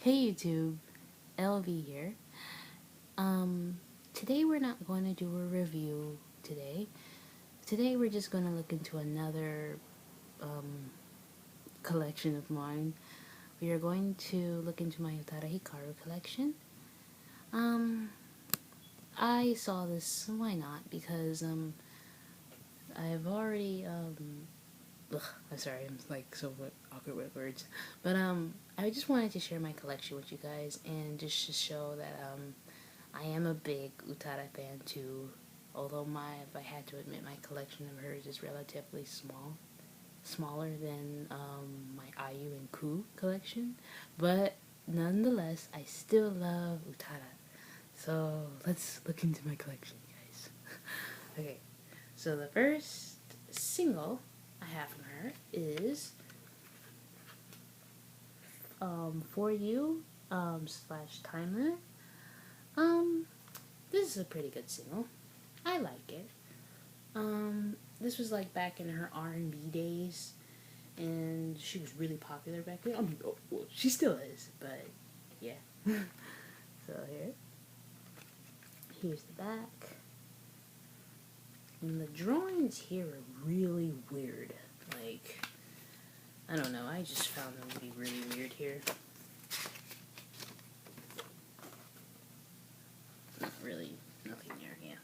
Hey YouTube, LV here. Today we're not going to do a review today. Today we're just going to look into another collection of mine. We are going to look into my Utada Hikaru collection. I saw this, why not? Because I've already I'm sorry, I'm like so awkward with words. But I just wanted to share my collection with you guys and just to show that I am a big Utada fan too. Although if I had to admit, my collection of hers is relatively smaller than my IU and Ku collection. But nonetheless, I still love Utada. So let's look into my collection, guys. Okay, so the first single I have from her is For You slash Timer. This is a pretty good single. I like it. This was like back in her R&B days, and she was really popular back then. I mean, well, she still is, but yeah. So here's the back. And the drawings here are really weird. Like, I don't know, I just found them to be really weird here. Not really, nothing there, yeah.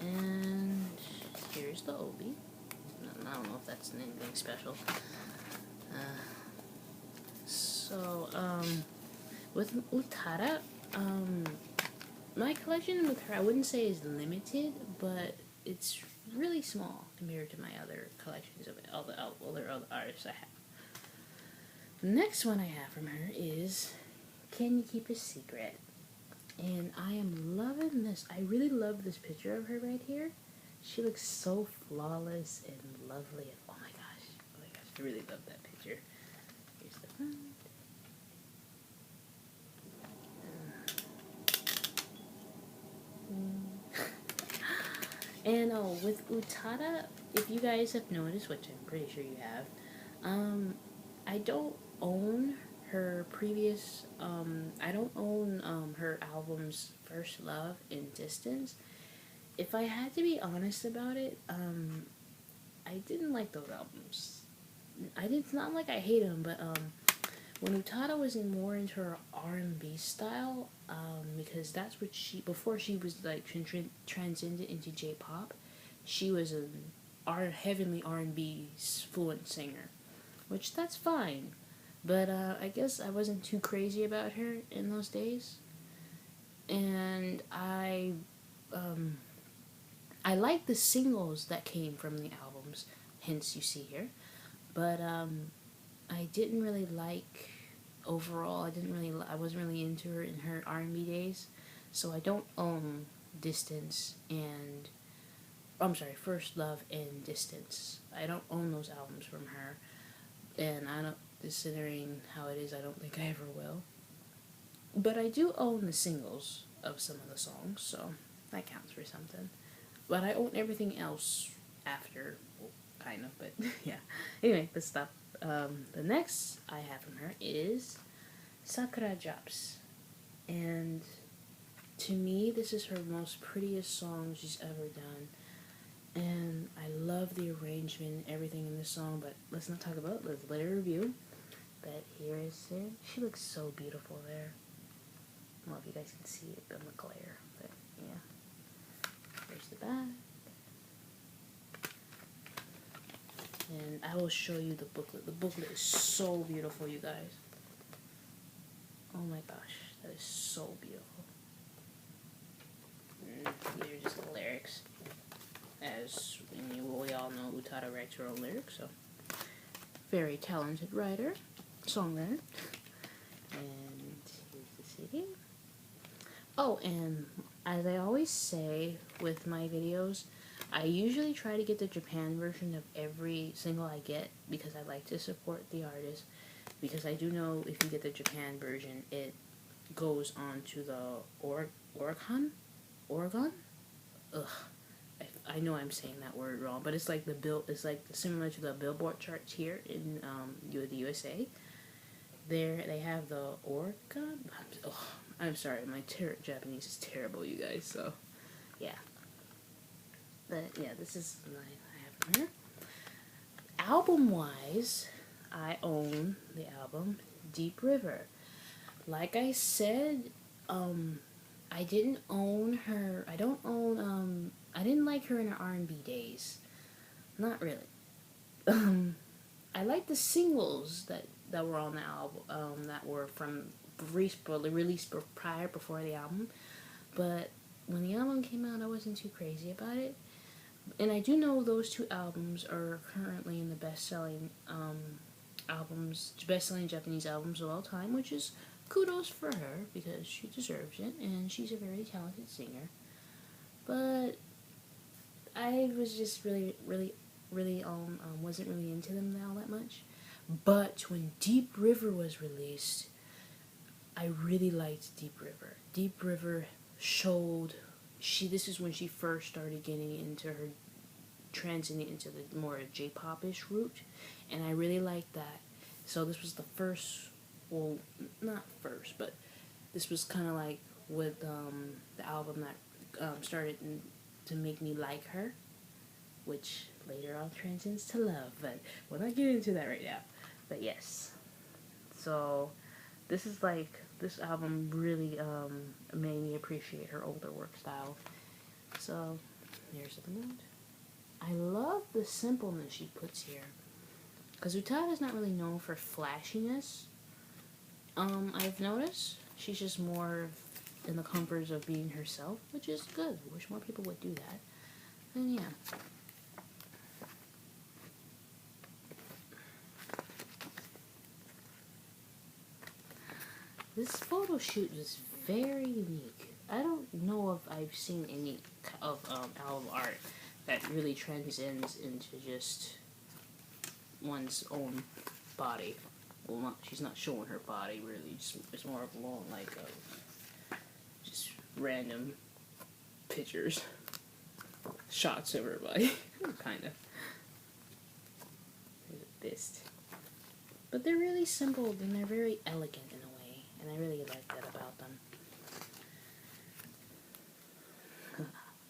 And here's the obi. I don't know if that's anything special. With Utada, my collection with her, I wouldn't say is limited, but it's really small compared to my other collections of all the other artists I have. The next one I have from her is Can You Keep a Secret? And I am loving this. I really love this picture of her right here. She looks so flawless and lovely. And oh my gosh, I really love that picture. Here's the front. And with Utada, if you guys have noticed, which I'm pretty sure you have, I don't own her previous, I don't own her albums First Love and Distance. If I had to be honest about it, I didn't like those albums. It's not like I hate them, but when Utada was more into her R&B style, because that's what before she was like transcended into J-pop, she was a heavenly R&B fluent singer, which that's fine. But I guess I wasn't too crazy about her in those days, and I like the singles that came from the albums, hence you see here, but I didn't really like overall. I wasn't really into her in her R&B days, so I don't own Distance and I'm sorry, First Love and Distance. I don't own those albums from her, and I don't. Considering how it is, I don't think I ever will. But I do own the singles of some of the songs, so that counts for something. But I own everything else after, well, kind of, but yeah. Anyway, let's stop. The next I have from her is Sakura Drops. And to me, this is her most prettiest song she's ever done. And I love the arrangement and everything in this song, but let's not talk about it. Let's let her review. But here is it. She looks so beautiful there. I don't know if you guys can see it in the glare, but yeah. Here's the back. And I will show you the booklet. The booklet is so beautiful, you guys. Oh my gosh, that is so beautiful. And these are just the lyrics. As we all know, Utada writes her own lyrics, so very talented writer, songwriter. And here's the CD. Oh, and as I always say with my videos, I usually try to get the Japan version of every single I get because I like to support the artist. Because I do know if you get the Japan version, it goes on to the Oregon? Ugh. I know I'm saying that word wrong, but it's like it's like similar to the Billboard charts here in the USA. There they have the organ. Oh, I'm sorry, my Japanese is terrible, you guys. So, yeah. But yeah, this is I have it here. Album wise, I own the album Deep River. Like I said, I didn't own her. I don't own. I didn't like her in her R&B days. Not really. I like the singles that were on the album. That were from released before the album. But when the album came out, I wasn't too crazy about it. And I do know those two albums are currently in the best-selling Japanese albums of all time, which is kudos for her because she deserves it, and she's a very talented singer. But I was just really wasn't really into them all that much. But when Deep River was released, I really liked Deep River. Deep River showed this is when she first started getting into her transiting into the more J-pop-ish route, and I really liked that. So this was the first, well, not first, but this was kind of like with the album that started to make me like her, which later on transcends to love, but we'll not get into that right now. But yes, so this album really made me appreciate her older work style. So here's the note. I love the simpleness she puts here, because Utada is not really known for flashiness. I've noticed she's just more in the comforts of being herself, which is good. I wish more people would do that. And yeah. This photo shoot was very unique. I don't know if I've seen any of album art that really transcends into just one's own body. Well, she's not showing her body really. It's more of long, like just random pictures, shots of her body, kind of. There's a fist, but they're really simple and they're very elegant in a way, and I really like that about them.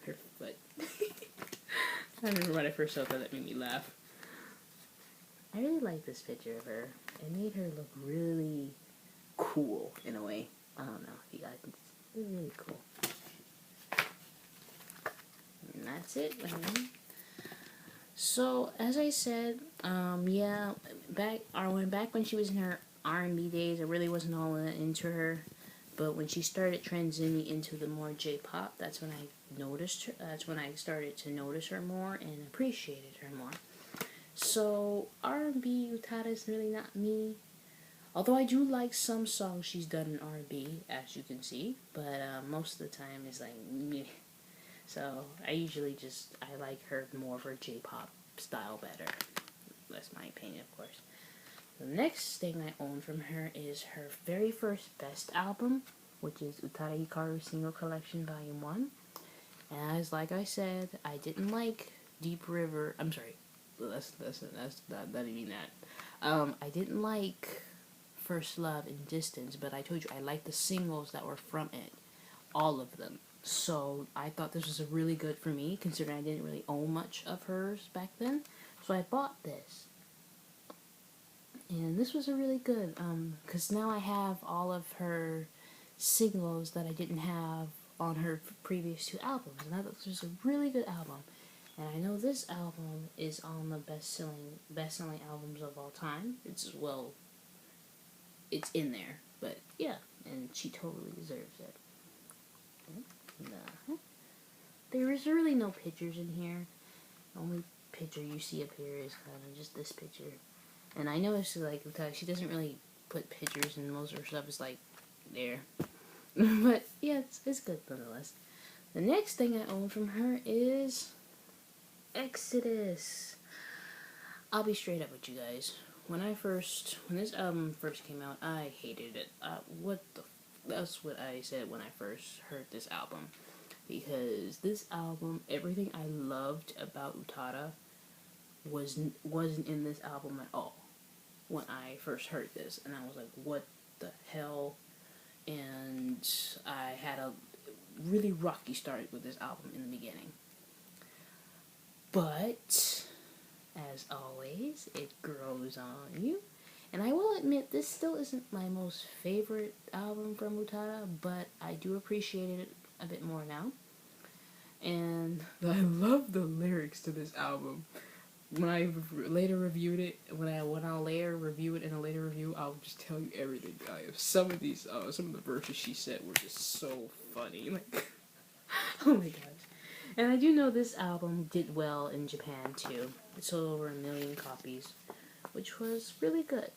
Her foot. I remember when I first saw that made me laugh. I really like this picture of her. It made her look really cool in a way. I don't know if you guys can see. It's really cool. And that's it. So as I said, yeah, back when she was in her R&B days, I really wasn't all into her. But when she started transitioning into the more J-pop, that's when I noticed her. That's when I started to notice her more and appreciated her more. So R&B Utada is really not me. Although I do like some songs she's done in R&B, as you can see. But most of the time it's like meh. So I like her more of her J-pop style better. That's my opinion, of course. The next thing I own from her is her very first best album, which is Utada Hikaru Single Collection Volume 1. And as like I said, I didn't like Deep River. I'm sorry, that's that didn't mean that. I didn't like First Love and Distance, but I told you I liked the singles that were from it, all of them. So I thought this was a really good for me, considering I didn't really own much of hers back then. So I bought this. And this was a really good, because now I have all of her singles that I didn't have on her previous two albums. And I thought this was a really good album. And I know this album is on the best-selling albums of all time. It's in there. But yeah, and she totally deserves it. There is really no pictures in here. The only picture you see up here is kind of just this picture. And I noticed, like, she doesn't really put pictures, and most of her stuff is, like, there. But, yeah, it's good nonetheless. The next thing I own from her is Exodus. I'll be straight up with you guys. When this album first came out, I hated it. That's what I said when I first heard this album. because this album, everything I loved about Utada wasn't in this album at all when I first heard this, and I was like, what the hell? And I had a really rocky start with this album in the beginning. But, as always, it grows on you. And I will admit, this still isn't my most favorite album from Utada, but I do appreciate it a bit more now. And I love the lyrics to this album. When I later reviewed it, when I'll later review it in a later review, I'll just tell you everything. Some of the verses she said were just so funny. Like, oh my gosh. And I do know this album did well in Japan too. It sold over 1 million copies, which was really good.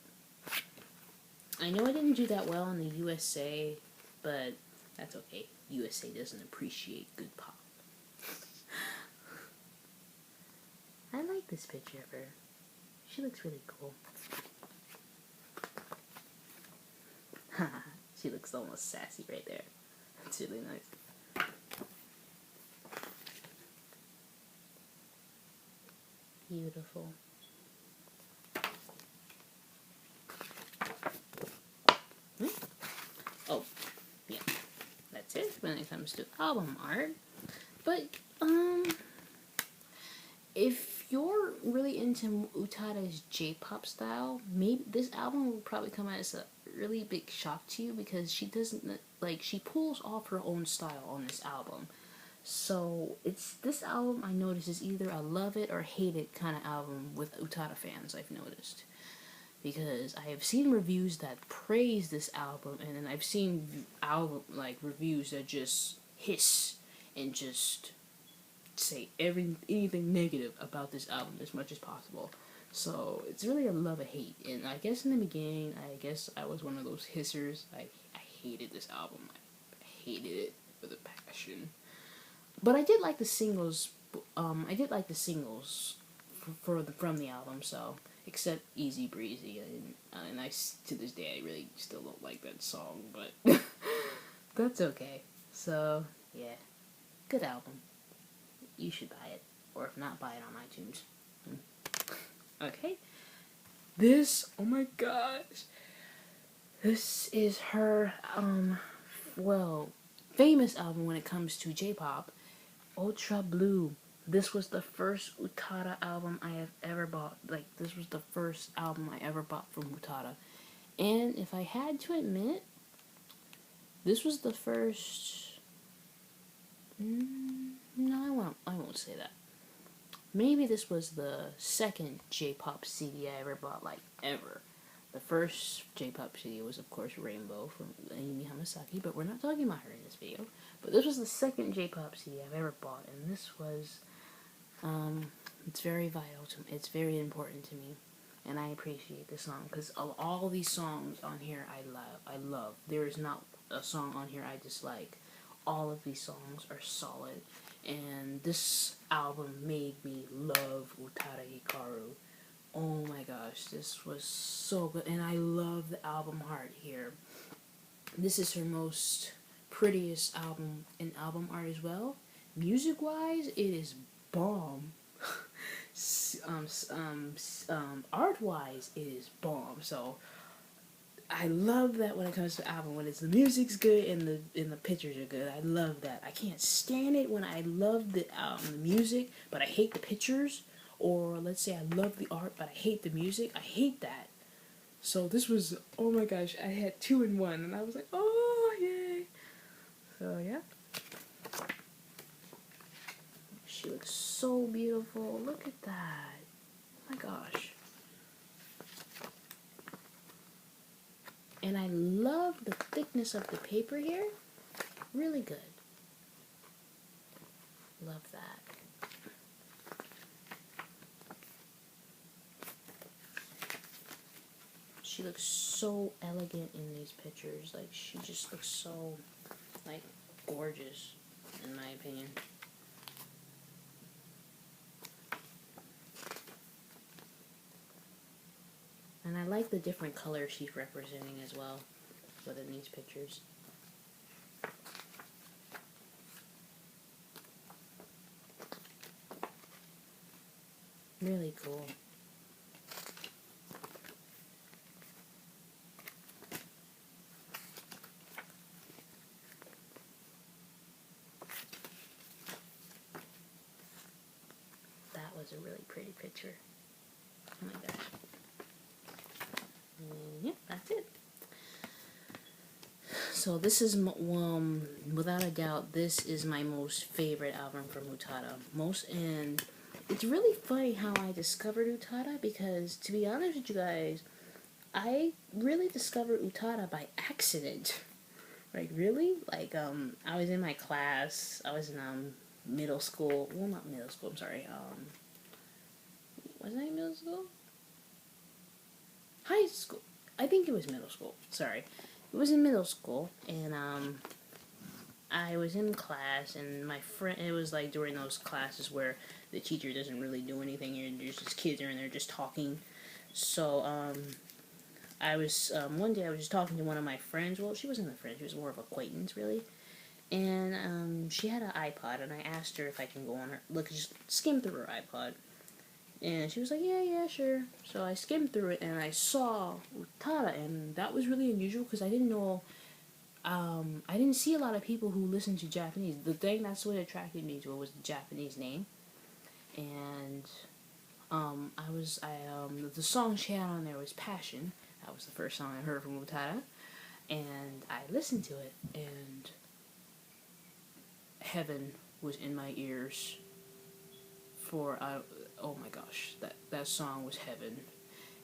I know I didn't do that well in the USA, but that's okay. USA doesn't appreciate good pop. I like this picture of her. She looks really cool. Haha, she looks almost sassy right there. That's really nice. Beautiful. Oh, yeah. That's it when it comes to album art. But, if you're really into Utada's J-pop style, maybe this album will probably come as a really big shock to you, because she doesn't, like, she pulls off her own style on this album. So, this album I noticed is either a love it or hate it kind of album with Utada fans, I've noticed. Because I have seen reviews that praise this album, and then I've seen reviews that just hiss and just say anything negative about this album as much as possible. So it's really a love or hate. And I guess in the beginning, I was one of those hissers. I hated this album. I hated it with a passion. But I did like the singles. From the album. So, except Easy Breezy, and to this day I really still don't like that song. But that's okay. So yeah, good album. You should buy it, or if not, buy it on iTunes. Okay. Oh my gosh. This is her, famous album when it comes to J-pop, Ultra Blue. This was the first Utada album I have ever bought. Like, this was the first album I ever bought from Utada. And if I had to admit, this was the first... No, I won't say that. Maybe this was the second J-pop CD I ever bought, like, ever. The first J-pop CD was, of course, Rainbow from Ayumi Hamasaki, but we're not talking about her in this video. But this was the second J-pop CD I've ever bought, and this was, it's very vital to me. It's very important to me, and I appreciate this song, because of all these songs on here I love. There is not a song on here I dislike. All of these songs are solid, and this album made me love Utada Hikaru. Oh my gosh, this was so good, and I love the album art here. This is her most prettiest album in album art as well. Music-wise, it is bomb. Art-wise, it is bomb. So I love that when it comes to album, when the music's good and the pictures are good. I love that. I can't stand it when I love the music, but I hate the pictures. Or let's say I love the art, but I hate the music. I hate that. So this was, oh my gosh, I had 2 in 1, and I was like, oh, yay. So, yeah. She looks so beautiful. Look at that. Oh my gosh. And I love the thickness of the paper here. Really good. Love that. She looks so elegant in these pictures. Like, she just looks so, like, gorgeous, in my opinion. And I like the different colors she's representing as well within these pictures. Really cool. That was a really pretty picture. Oh my gosh. And yep, that's it. So this is, without a doubt, this is my most favorite album from Utada. And it's really funny how I discovered Utada, because to be honest with you guys, I really discovered Utada by accident. Like, really? Like, I was in my class, I was in, middle school, well, not middle school, I'm sorry, was I in middle school? High school. I think it was middle school, sorry. It was in middle school, and, I was in class, and my friend, it was like during those classes where the teacher doesn't really do anything, and there's just kids are in there just talking. So, I was, one day I was just talking to one of my friends. Well, she wasn't a friend, she was more of an acquaintance, really. And, she had an iPod, and I asked her if I can go on her, just skim through her iPod. And she was like, yeah, sure. So I skimmed through it, and I saw Utada, and that was really unusual, because I didn't know, I didn't see a lot of people who listen to Japanese. The thing that's what attracted me to it was the Japanese name. And, the song she had on there was Passion. That was the first song I heard from Utada. And I listened to it, and heaven was in my ears for, oh my gosh, that song was heaven.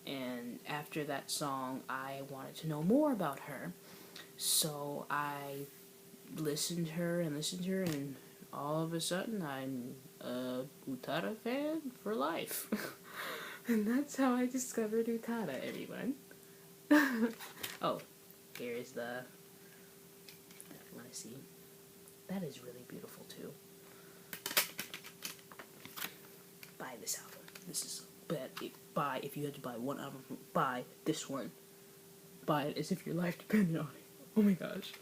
And after that song, I wanted to know more about her. So I listened to her, and all of a sudden I'm a Utada fan for life. And that's how I discovered Utada, everyone. Oh, here's the, if you want to see. That is really beautiful too. Buy this album. This is buy, if you had to buy one album, buy this one. Buy it as if your life depended on it. Oh my gosh.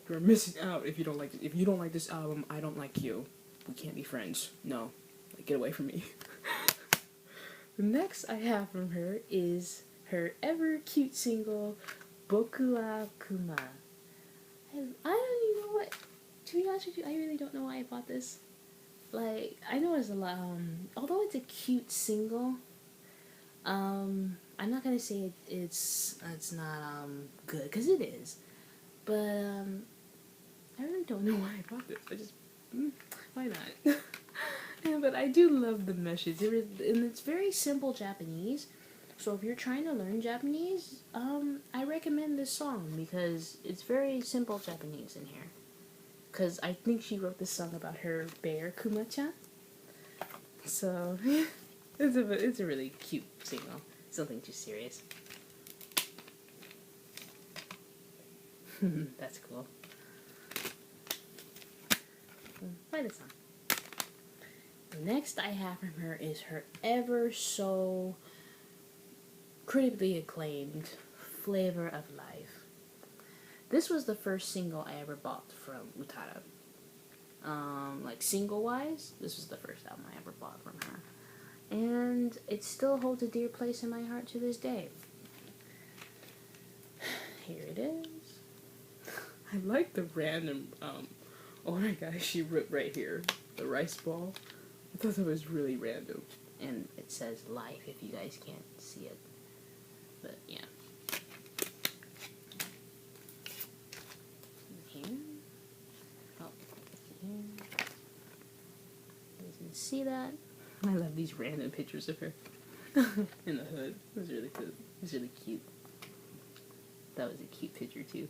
You're missing out if you don't like it. If you don't like this album, I don't like you. We can't be friends. No. Like, get away from me. The next I have from her is her ever cute single, Boku wa Kuma. I don't even know what, to be honest with you, I really don't know why I bought this. Like, I know it's a lot, although it's a cute single, I'm not gonna say it's not, good, because it is. But, I really don't know why I bought this. I just, why not? Yeah, but I do love the message, and it's very simple Japanese. So if you're trying to learn Japanese, I recommend this song, because it's very simple Japanese in here. Because I think she wrote this song about her bear, Kuma-chan. So, it's a really cute single. It's nothing too serious. That's cool. Play this song. The next I have from her is her ever so critically acclaimed Flavor of Life. This was the first single I ever bought from Utada. Like single-wise, this was the first album I ever bought from her. And it still holds a dear place in my heart to this day. Here it is. I like the random, oh my gosh, she wrote right here, the rice ball. I thought that was really random. And it says life, if you guys can't see it. But, yeah. Here. Oh, here. You guys can see that. I love these random pictures of her. In the hood. It was really good. It was really cute. That was a cute picture, too.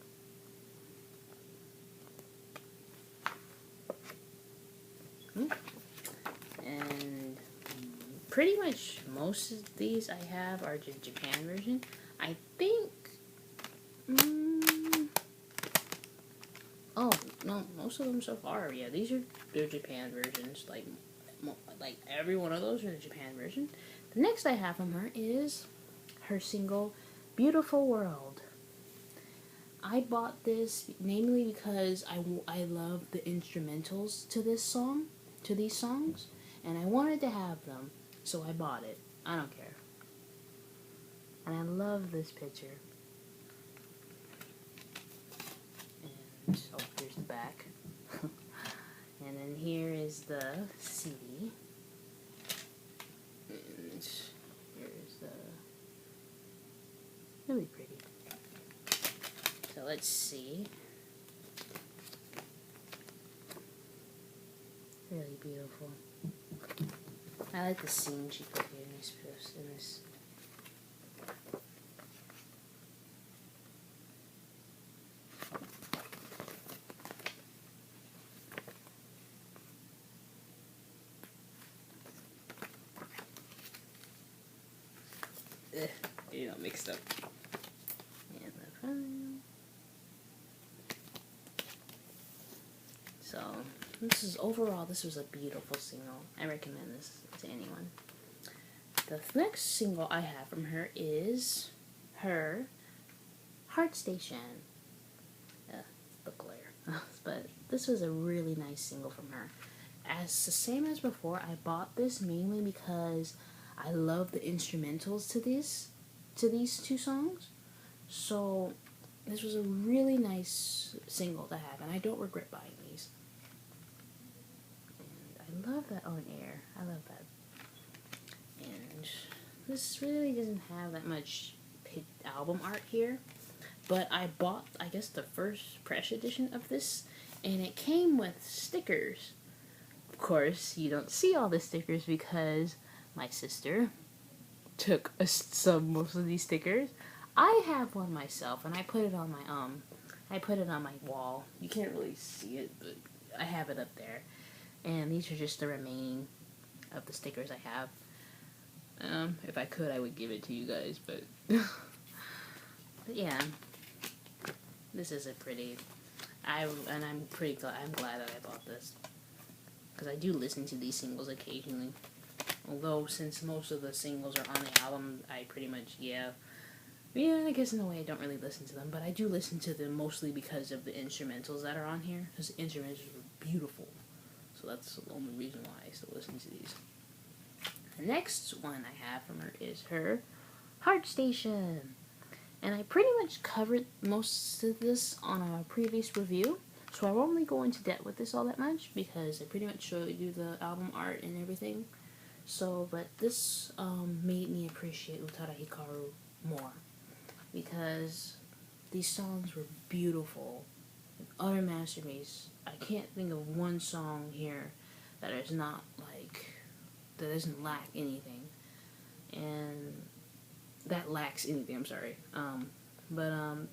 And pretty much most of these I have are just Japan version. I think, oh no, most of them so far, yeah, they're Japan versions. Like every one of those are the Japan version. The next I have from her is her single, Beautiful World. I bought this namely because I love the instrumentals to these songs, and I wanted to have them. So I bought it. I don't care. And I love this picture. And, oh, here's the back. And then here is the CD. And here's the... really pretty. So let's see. Really beautiful. I like the scene she put here in this post. In this. You know, mixed up. And the front. So, this was a beautiful single. I recommend this to anyone. The next single I have from her is her Heart Station. The glare. But this was a really nice single from her. As the same as before, I bought this mainly because I love the instrumentals to these two songs. So this was a really nice single to have, and I don't regret buying these. And I love that on air. I love that. And this really doesn't have that much album art here, but I bought, I guess, the first press edition of this, and it came with stickers. Of course, you don't see all the stickers because my sister took most of these stickers. I have one myself, and I put it on my wall. You can't really see it, but I have it up there. And these are just the remaining of the stickers I have. If I could, I would give it to you guys, but but yeah, this is a pretty. I'm glad that I bought this because I do listen to these singles occasionally. Although since most of the singles are on the album, I pretty much I guess in a way I don't really listen to them, but I do listen to them mostly because of the instrumentals that are on here, because the instrumentals are beautiful. So that's the only reason why I still listen to these. The next one I have from her is her Heart Station. And I pretty much covered most of this on a previous review, so I won't really go into depth with this all that much because I pretty much showed you the album art and everything. So, but this made me appreciate Utada Hikaru more because these songs were beautiful, an utter masterpiece. I can't think of one song here that is not that doesn't lack anything, and that lacks anything. I'm sorry, but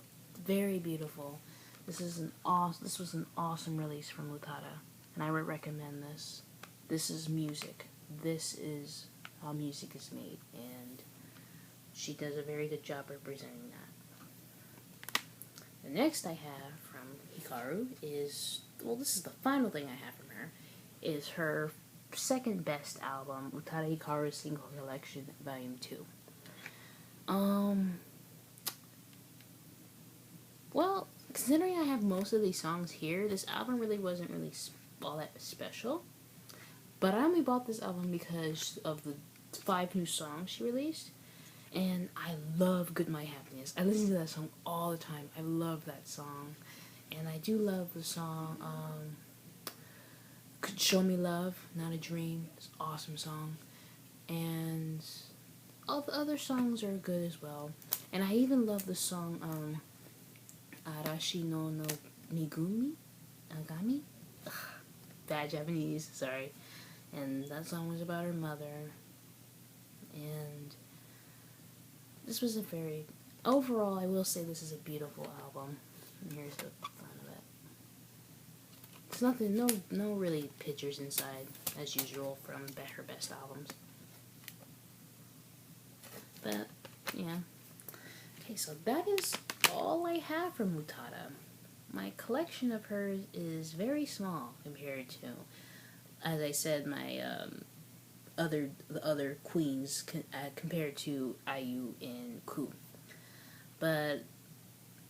very beautiful. This was an awesome release from Utada, and I would recommend this. This is music. This is how music is made, and she does a very good job representing that. The next I have from Hikaru is, this is the final thing I have from her, is her second best album, Utada Hikaru Single Collection Volume 2. Well, considering I have most of these songs here, this album really wasn't really all that special. But I only bought this album because of the 5 new songs she released. And I love Good My Happiness. I listen to that song all the time. I love that song. And I do love the song, Show Me Love, Not a Dream. It's an awesome song. And all the other songs are good as well. And I even love the song, Arashi no Nigumi? Agami? Ugh, bad Japanese, sorry. And that song was about her mother. And this was overall, I will say this is a beautiful album. And here's the front of it. It's nothing, no really pictures inside, as usual, from her best albums. But, yeah. Okay, so that is all I have from Utada. My collection of hers is very small compared to, as I said, my the other queens compared to IU and Ku. But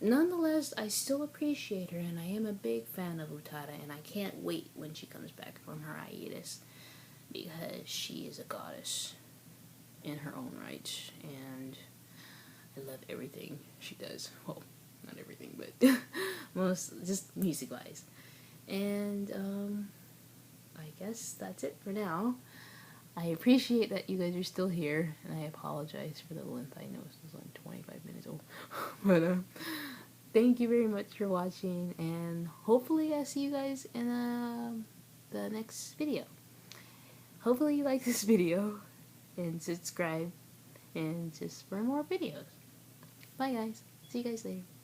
nonetheless, I still appreciate her, and I am a big fan of Utada, and I can't wait when she comes back from her hiatus because she is a goddess. in her own right, and I love everything she does. Well, not everything, but most, just music-wise. And I guess that's it for now. I appreciate that you guys are still here, and I apologize for the length. I know this is like 25 minutes old. But thank you very much for watching, and hopefully I'll see you guys in the next video. Hopefully you like this video, and subscribe, and just for more videos. Bye guys. See you guys later.